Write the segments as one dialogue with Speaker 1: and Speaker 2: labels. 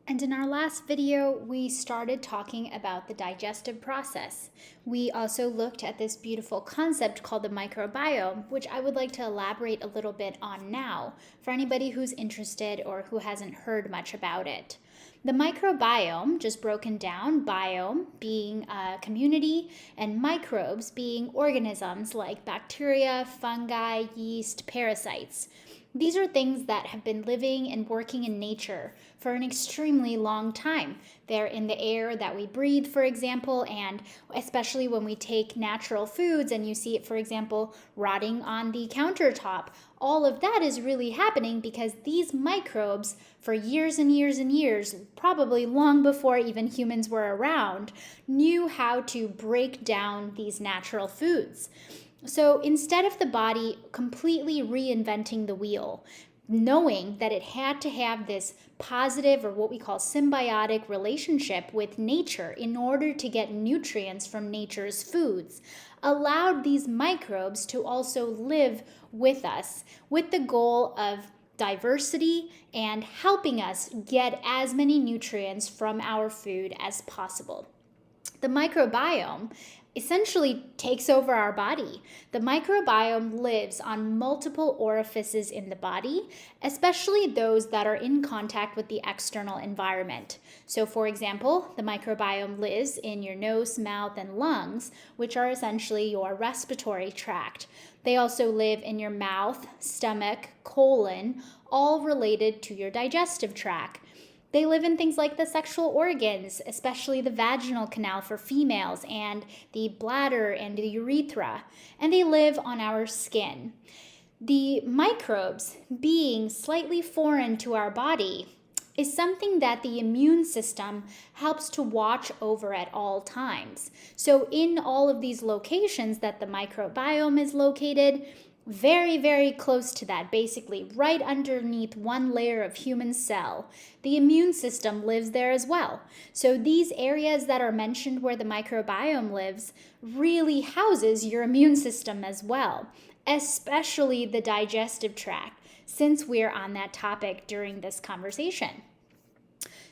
Speaker 1: And in our last video, we started talking about the digestive process. We also looked at this beautiful concept called the microbiome, which I would like to elaborate a little bit on now for anybody who's interested or who hasn't heard much about it. The microbiome, just broken down, biome being a community and microbes being organisms like bacteria, fungi, yeast, parasites. These are things that have been living and working in nature for an extremely long time. They're in the air that we breathe, for example, and especially when we take natural foods and you see it, for example, rotting on the countertop. All of that is really happening because these microbes, for years and years and years, probably long before even humans were around, knew how to break down these natural foods. So instead of the body completely reinventing the wheel, knowing that it had to have this positive or what we call symbiotic relationship with nature in order to get nutrients from nature's foods, allowed these microbes to also live with us with the goal of diversity and helping us get as many nutrients from our food as possible. The microbiome essentially takes over our body. The microbiome lives on multiple orifices in the body, especially those that are in contact with the external environment. So, for example, the microbiome lives in your nose, mouth, and lungs, which are essentially your respiratory tract. They also live in your mouth, stomach, colon, all related to your digestive tract. They live in things like the sexual organs, especially the vaginal canal for females and the bladder and the urethra, and they live on our skin. The microbes, being slightly foreign to our body, is something that the immune system helps to watch over at all times. So in all of these locations that the microbiome is located, very, very close to that, basically right underneath one layer of human cell, the immune system lives there as well. So these areas that are mentioned where the microbiome lives really houses your immune system as well, especially the digestive tract, since we're on that topic during this conversation.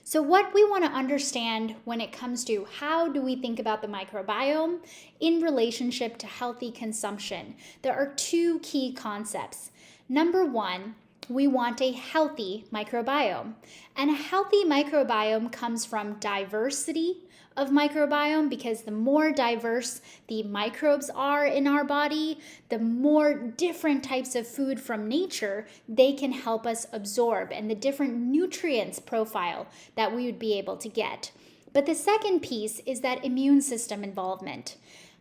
Speaker 1: So what we want to understand when it comes to how do we think about the microbiome in relationship to healthy consumption, there are two key concepts. Number one, we want a healthy microbiome. And a healthy microbiome comes from diversity of microbiome, because the more diverse the microbes are in our body, the more different types of food from nature they can help us absorb and the different nutrients profile that we would be able to get. But the second piece is that immune system involvement.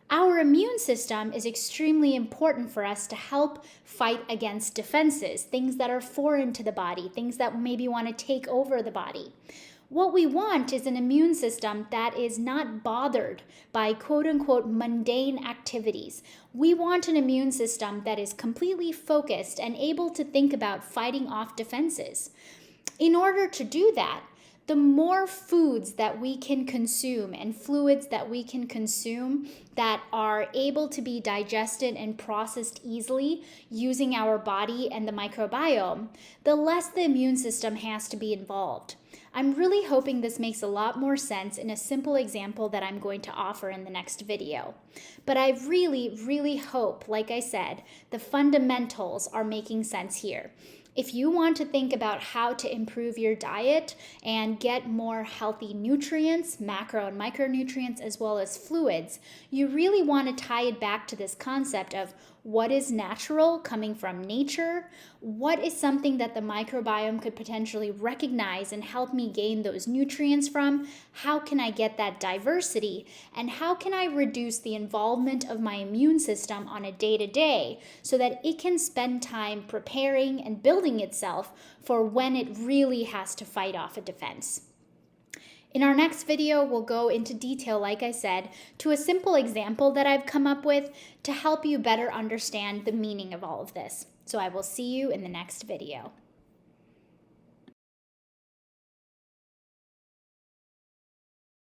Speaker 1: Our immune system is extremely important for us to help fight against defenses, things that are foreign to the body, things that maybe want to take over the body. What we want is an immune system that is not bothered by quote unquote mundane activities. We want an immune system that is completely focused and able to think about fighting off defenses. In order to do that, the more foods that we can consume and fluids that we can consume that are able to be digested and processed easily using our body and the microbiome, the less the immune system has to be involved. I'm really hoping this makes a lot more sense in a simple example that I'm going to offer in the next video. But I really, really hope, like I said, the fundamentals are making sense here. If you want to think about how to improve your diet and get more healthy nutrients, macro and micronutrients, as well as fluids, you really want to tie it back to this concept of what is natural coming from nature, what is something that the microbiome could potentially recognize and help me gain those nutrients from, how can I get that diversity, and how can I reduce the involvement of my immune system on a day-to-day so that it can spend time preparing and building itself for when it really has to fight off a defense. In our next video, we'll go into detail, like I said, to a simple example that I've come up with to help you better understand the meaning of all of this. So I will see you in the next video.